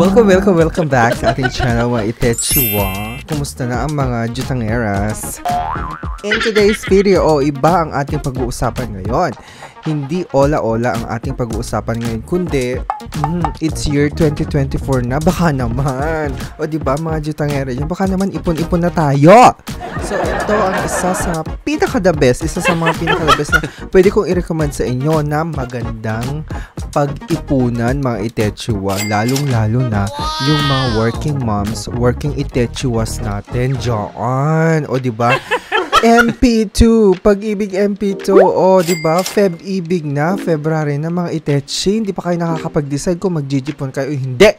Welcome back sa ating channel, mga Itechua. Kumusta na ang mga Jutangeras? In today's video, iba ang ating pag-uusapan ngayon. Hindi ola-ola ang ating pag-uusapan ngayon, kundi it's year 2024 na, baka naman. O diba mga Jutangera, yung baka naman ipon-ipon na tayo. So ito ang isa sa pinaka-the best, isa sa mga pinaka-the best na pwede kong i-recommend sa inyo na magandang pag-ipunan, mga Itechua. Lalong-lalo na yung mga working moms, working Itechuas natin dyan. O diba? MP2, Pag-ibig MP2, o diba, Feb-ibig na, February na mga Itechi, hindi pa kayo nakakapag-decide kung mag-jijipon kayo o hindi.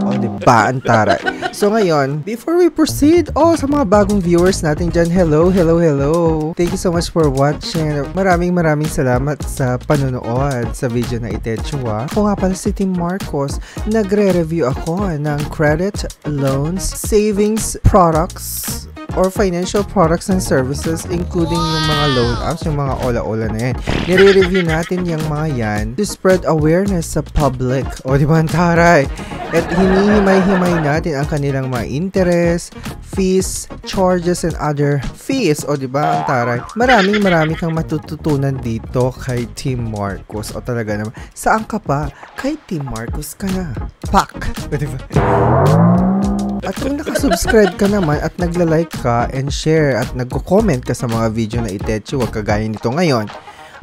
O diba, antara. So ngayon, before we proceed, sa mga bagong viewers natin dyan, hello. Thank you so much for watching. Maraming salamat sa panonood sa video na Itechua. Ako nga pala si Tim Marcos, nagre-review ako ng credit, loans, savings, products, or financial products and services, including yung mga loan apps, yung mga ola-ola na yan. Nire-review natin yung mga yan to spread awareness sa public. O diba, taray? At hinihimay-himay natin ang kanilang mga interest, fees, charges, and other fees. O diba, ang taray? Marami kang matututunan dito kay Tim Marcos. O talaga naman, saan ka pa? Kay Tim Marcos ka na. Pak! O diba? At kung nakasubscribe ka naman at nagla-like ka and share at nagko-comment ka sa mga video na Itechi, wag kagaya nito ngayon,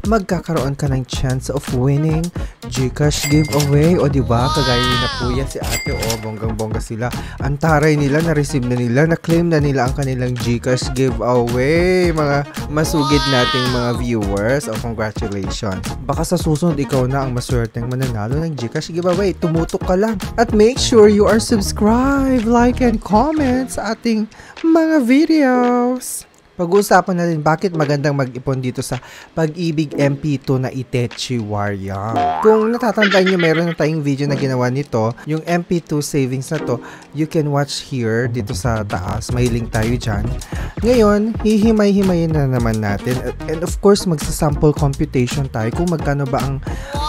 magkakaroon ka ng chance of winning Gcash giveaway. O diba, kagaya ni na kuya si ate, bonggang-bongga sila. Ang taray nila, na-receive na nila, na-claim na nila ang kanilang Gcash giveaway. Mga masugid nating mga viewers, congratulations. Baka sa susunod ikaw na ang maswerteng mananalo ng Gcash giveaway. Tumutok ka lang. At make sure you are subscribed, like, and comment sa ating mga videos. Pag-uusapan natin bakit magandang mag-ipon dito sa Pag-ibig MP2 na Itechi Warrior. Kung natatandaan nyo, meron na tayong video na ginawa nito. Yung MP2 savings na to, you can watch here, dito sa taas. May link tayo dyan. Ngayon, hihimay-himayin na naman natin. And of course, magsasample computation tayo kung magkano ba ang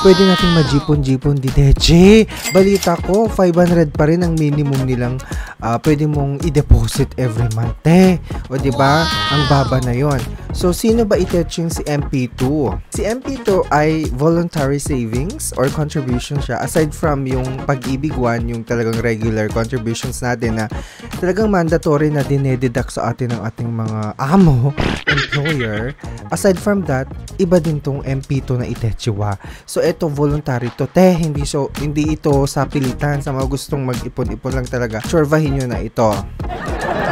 pwede natin majipon-jipon dito. Itechi! Balita ko, 500 pa rin ang minimum nilang pwede mong i-deposit every month. O diba? Ang baba na yon. So, sino ba Iteching si MP2? Si MP2 ay voluntary savings or contribution siya. Aside from yung Pag-ibig 1, yung talagang regular contributions natin na talagang mandatory na dinededuct sa atin ng ating mga amo, employer. Aside from that, iba din tong MP2 na Itechua. So, ito voluntary to. Hindi ito sa pilitan. Sa mga gustong mag-ipon-ipon lang talaga, survahin nyo na ito.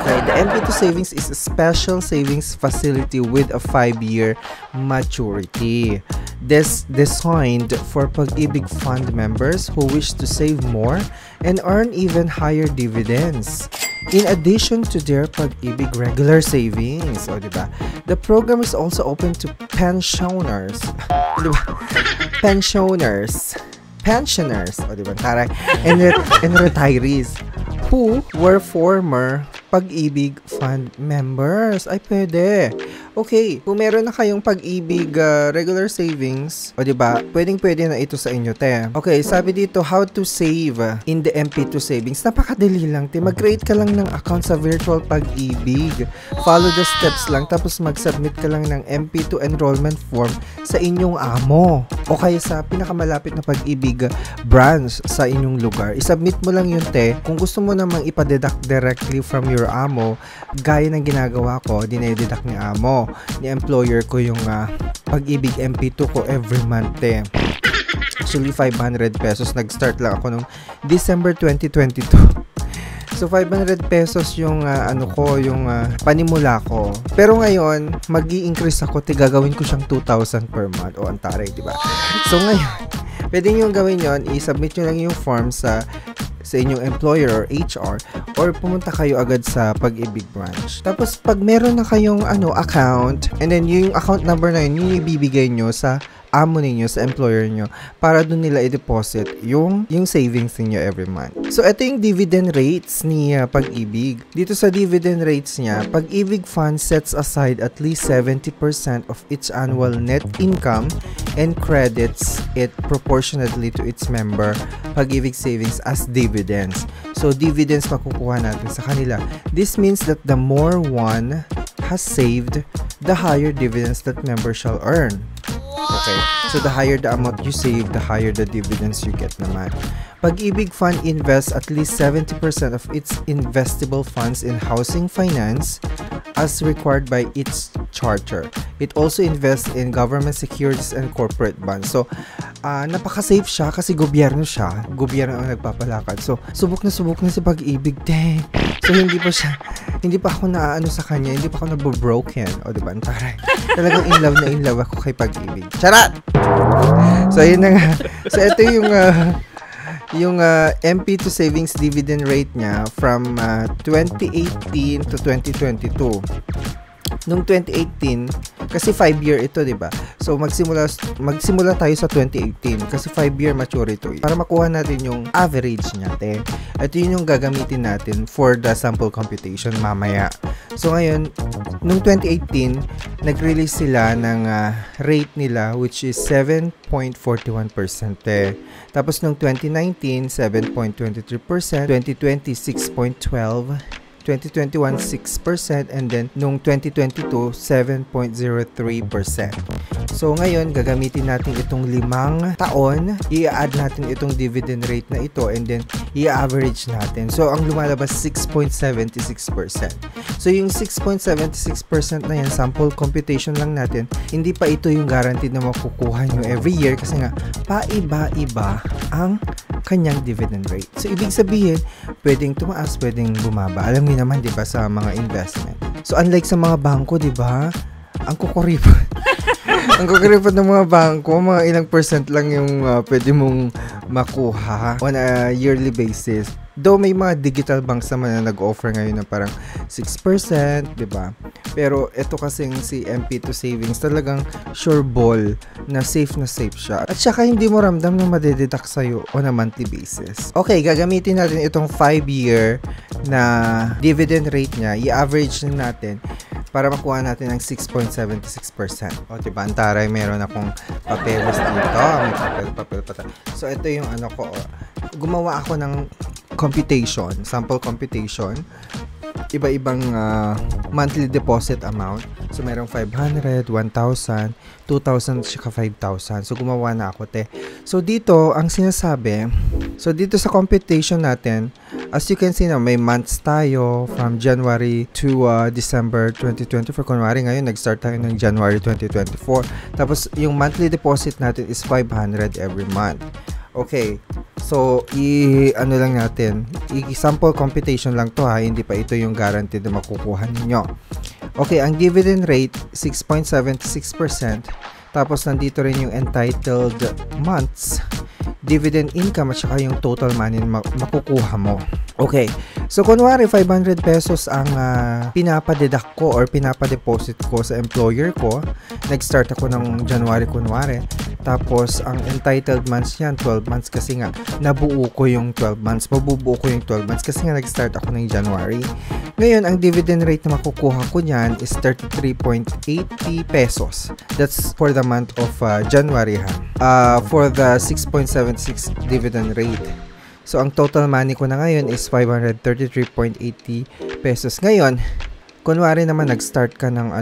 Okay, the MP2 savings is a special savings facility with a 5-year maturity. This designed for Pag-ibig Fund members who wish to save more and earn even higher dividends. In addition to their Pag-ibig regular savings, diba? The program is also open to pensioners. Diba? Pensioners, diba? Taray, and retirees who were former Pag-ibig Fund members. Ay, pwede. Okay, kung meron na kayong Pag-ibig regular savings, diba, pwedeng-pwede na ito sa inyo, te. Okay, sabi dito, how to save in the MP2 savings. Napakadali lang, te. Mag-create ka lang ng account sa virtual Pag-ibig. Follow the steps lang, tapos mag-submit ka lang ng MP2 enrollment form sa inyong amo. O kaya sa pinakamalapit na Pag-ibig branch sa inyong lugar. I-submit mo lang yun, te. Kung gusto mo namang ipadeduct directly from your amo, gaya ng ginagawa ko, dinededuct ni amo, ni employer ko yung Pag-ibig MP2 ko every month, eh. Actually, 500 pesos. Nag-start lang ako nung December 2022. So, 500 pesos yung yung panimula ko. Pero ngayon, mag-i-increase ako, gagawin ko siyang 2,000 per month. O, antaray, diba? So, ngayon, pwede nyo gawin yon, i-submit nyo lang yung form sa inyong employer or HR, or pumunta kayo agad sa Pag-ibig branch. Tapos, pag meron na kayong account, and then yung account number na yun, yung ibibigay nyo sa amo ninyo, sa employer nyo, para dun nila i-deposit yung savings ninyo every month. So, ito yung dividend rates ni Pag-ibig. Dito sa dividend rates niya, Pag-ibig Fund sets aside at least 70% of its annual net income and credits it proportionately to its member Pag-ibig Savings as dividends. So, dividends makukuha natin sa kanila. This means that the more one has saved, the higher dividends that member shall earn. Okay? So, the higher the amount you save, the higher the dividends you get naman. Pag-ibig Fund invests at least 70% of its investable funds in housing finance as required by its charter. It also invests in government securities and corporate bonds. So, napaka-safe siya kasi gobyerno siya. Gobyerno ang nagpapalakad. So, subok na si Pag-ibig din. So, hindi pa ako naaano sa kanya. Hindi pa ako nabobroken. O, diba? Taray. Talagang in love ako kay Pag-ibig. Charat! So, yun na nga. So, ito yung MP to savings dividend rate niya from 2018 to 2022. Nung 2018, kasi 5-year ito, di ba? So, magsimula tayo sa 2018 kasi 5-year maturity. Para makuha natin yung average niya, te. Ito yun yung gagamitin natin for the sample computation mamaya. So, ngayon, nung 2018, nag-release sila ng rate nila which is 7.41%. Tapos, nung 2019, 7.23%. 2020, 6.12%. 2021, 6%, and then nung 2022, 7.03%. So, ngayon, gagamitin natin itong 5 taon, i-add natin itong dividend rate na ito, and then i-average natin. So, ang lumalabas, 6.76%. So, yung 6.76% na yan, sample computation lang natin, hindi pa ito yung guaranteed na makukuha nyo every year kasi nga, paiba-iba ang kanyang dividend rate. So, ibig sabihin, pwedeng tumaas, pwedeng bumaba. Alam niyo naman, di ba, sa mga investment. So, unlike sa mga bangko, di ba, ang kukuripot. Ang kukuripot ng mga bangko, mga ilang percent lang yung pwede mong makuha on a yearly basis. Though may mga digital banks naman na nag-offer ngayon na parang 6%, di ba? Pero ito kasing si MP2 Savings talagang sure ball na safe siya. At saka hindi mo ramdam na madededuct sa'yo on a monthly basis. Okay, gagamitin natin itong 5-year na dividend rate niya. I-average natin para makuha natin ng 6.76%. O, diba? Antaray, meron akong papeles dito. May papel pa tayo. So, ito yung ano ko. Gumawa ako ng computation, sample computation. Iba-ibang monthly deposit amount. So, merong 500, 1,000, 2,000, saka 5,000. So, gumawa na ako, te. So, dito, ang sinasabi, so, dito sa computation natin, as you can see na, may months tayo from January to December 2024. Kunwari, ngayon, nag-start tayo ng January 2024. Tapos, yung monthly deposit natin is 500 every month. Okay. So, ano lang natin, i-sample computation lang to ha, hindi pa ito yung guaranteed na makukuha ninyo. Okay, ang dividend rate, 6.76%. Tapos, nandito rin yung entitled months, dividend income, at saka yung total money na makukuha mo. Okay, so kunwari 500 pesos ang pinapadeduct ko or pinapadeposit ko sa employer ko. Nag-start ako ng January kunwari. Tapos, ang entitled months yan, 12 months kasi nga, nabuo ko yung 12 months. Mabubuo ko yung 12 months kasi nga nag-start ako ng January. Ngayon, ang dividend rate na makukuha ko niyan is 33.80 pesos. That's for the month of January ha. For the 6.76 dividend rate. So, ang total money ko na ngayon is 533.80 pesos. Ngayon, kunwari naman nag-start ka ng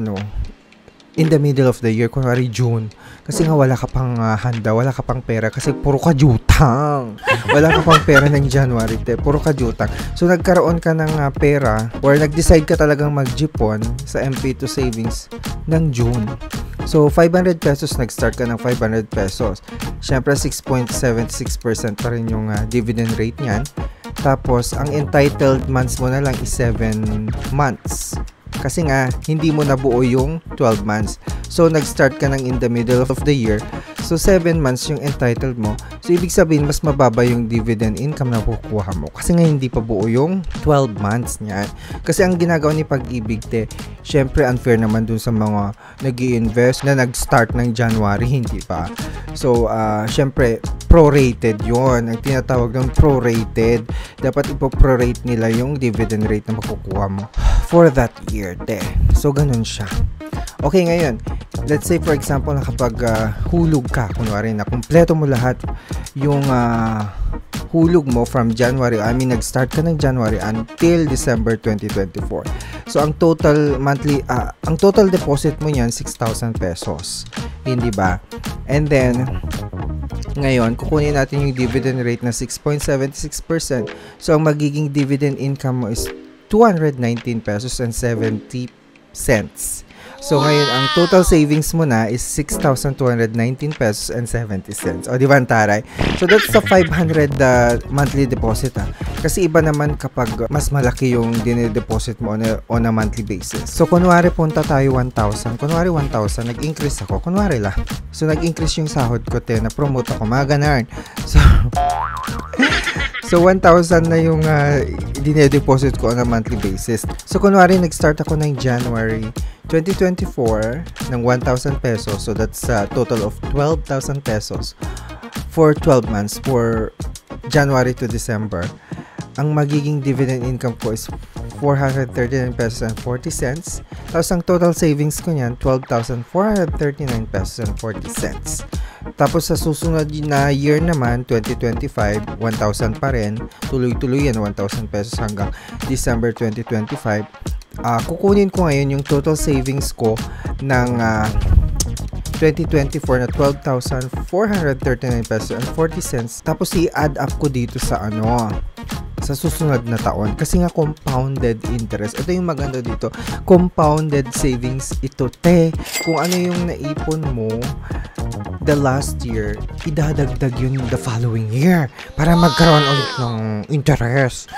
in the middle of the year, kunwari June, kasi nga wala ka pang handa, wala ka pang pera, kasi puro ka jutang. Wala ka pang pera ng January, puro ka jutang. So, nagkaroon ka ng pera, or nag-decide ka talagang mag-jipon sa MP2 Savings ng June. So, 500 pesos, nag-start ka ng 500 pesos. Siyempre, 6.76% pa rin yung dividend rate niyan. Tapos, ang entitled months mo na lang is 7 months. Kasi nga, hindi mo nabuo yung 12 months. So, nag-start ka ng in the middle of the year. So, 7 months yung entitled mo. So, ibig sabihin, mas mababa yung dividend income na kukuha mo. Kasi nga, hindi pa buo yung 12 months niyan. Kasi ang ginagawa ni Pag-ibig, syempre, unfair naman dun sa mga nag-i-invest na nag-start ng January, hindi pa. So, syempre, prorated yon. Ang tinatawag ng prorated. Dapat ipo-prorate nila yung dividend rate na makukuha mo for that year, So, ganun siya. Okay, ngayon, let's say for example na kapag hulog ka, kunwari na kumpleto mo lahat yung hulog mo from January, nag-start ka ng January until December 2024. So ang total monthly ang total deposit mo niyan 6,000 pesos. Hindi ba? And then ngayon, kukunin natin yung dividend rate na 6.76%. So ang magiging dividend income mo is 219 pesos and 70 cents. So ngayon, ang total savings mo na is 6,219 pesos and 70 cents. O, di ba, taray? So that's the 500 monthly deposit, Kasi iba naman kapag mas malaki yung dine-deposit mo on a monthly basis. So, kunwari punta tayo 1,000. Kunwari 1,000, nag-increase ako. Kunwari lang. So, nag-increase yung sahod ko, na-promote ako. Mga ganun. So 1,000 na yung dine-deposit ko on a monthly basis. So, kunwari, nag-start ako ng January 2024 ng 1,000 pesos. So, that's a total of 12,000 pesos for 12 months for January to December. Ang magiging dividend income ko is 439 pesos and 40 cents. Tapos, ang total savings ko niyan, 12,439 pesos and 40 cents. Tapos, sa susunod na year naman, 2025, 1,000 pa rin. Tuloy-tuloy yan, 1,000 pesos hanggang December 2025. Kukunin ko ngayon yung total savings ko ng 2024 na 12,439 pesos and 40 cents. Tapos i-add up ko dito sa sa susunod na taon. Kasi nga compounded interest. Ito yung maganda dito. Compounded savings ito. Kung ano yung naipon mo the last year, idadagdag yun the following year para magkaroon ulit ng interest.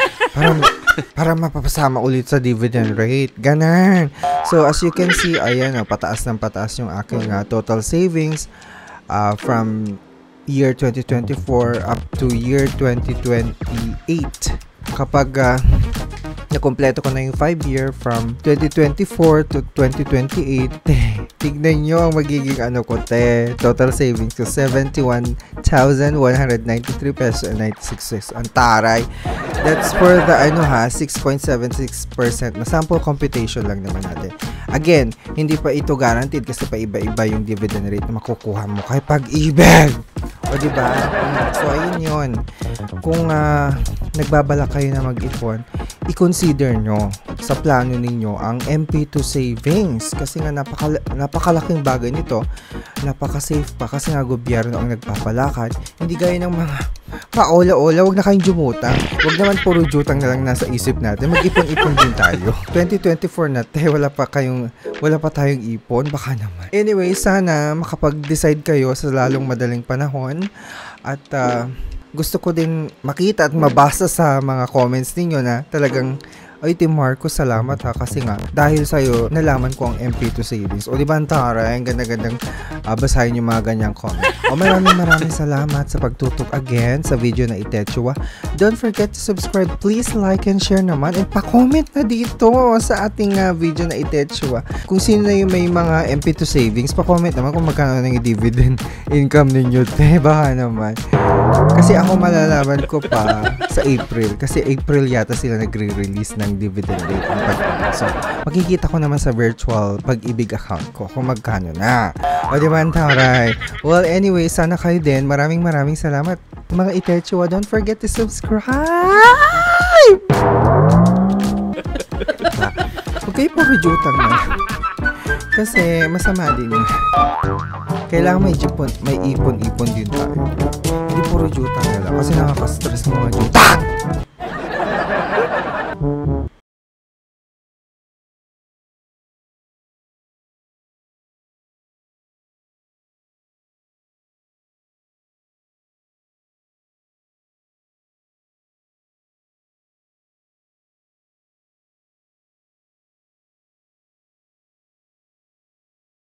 Para mapapasama ulit sa dividend rate. Ganon. So, as you can see, ayan, pataas ng pataas yung aking total savings from year 2024 up to year 2028. Kapag nakompleto ko na yung 5-year from 2024 to 2028, tignan nyo ang magiging total savings ko, 71,193 pesos and 96 cents. Ang taray. That's for the 6.76% na sample computation lang naman natin. Again, hindi pa ito guaranteed kasi pa iba-iba yung dividend rate na makukuha mo kay pag-ibig. O, diba? So, ayun yun. Kung nagbabala kayo na mag-ipon, i-consider nyo sa plano ninyo ang MP2 savings. Kasi nga napakalaking bagay nito. Napaka-safe pa kasi nga gobyerno ang nagpapalakad. Hindi gaya ng mga paola-ola, wag na kayong jumutang. Wag naman puro jutang na lang nasa isip natin. Mag-ipon-ipon din tayo. 2024 na wala pa tayong ipon, baka naman. Anyway, sana makapag-decide kayo sa lalong madaling panahon at gusto ko din makita at mabasa sa mga comments ninyo na talagang ay, Team Marco, salamat kasi nga dahil sa'yo nalaman ko ang MP2 savings. O, di ba, ang taray, ang ganda-gandang basahin yung mga ganyang comment. O, maraming salamat sa pagtutok again sa video na Itechua. Don't forget to subscribe. Please like and share naman. And pa-comment na dito sa ating video na Itechua. Kung sino na yung may mga MP2 savings, pa-comment naman kung magkano na yung dividend income ninyo. Baka naman. Kasi ako malalaman ko pa sa April. Kasi April yata sila nagre-release ng dividend rate. So, makikita ko naman sa virtual pag-ibig account ko kung magkano na. O, di ba, taray? Well, anyway, sana kayo din. Maraming salamat. Mga Itechua, don't forget to subscribe! Okay, puro jutang na. Kasi masama din yun. Kailangan may ipon-ipon din tayo. Hindi puro jutang na lang. Kasi nakaka-stress mga jutang!